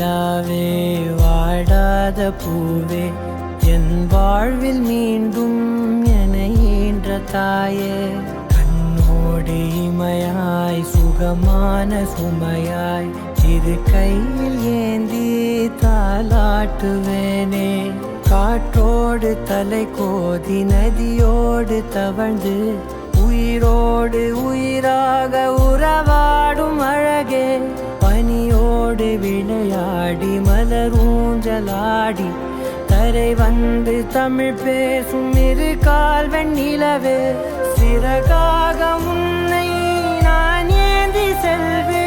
நிலாவே வாடாத பூவே என் வாழ்வில் மீண்டும் என ஈன்ற தாயே கண்ணோடு இமையாய் சுகமான சுமையாய் இரு கையில் ஏந்தி தாலாட்டுவேனே காற்றோடு தலை கோதி நதியோடு தவழ்ந்து உயிரோடு உயிராக உறவாடும் அழகே பனியோடு விளையாடி மலரூஞ்சலாடி தரை வந்து தமிழ் பேசும் இரு கால் வெண்ணிலவே சிறகாக உன்னை நான் ஏந்தி செல்வேன்.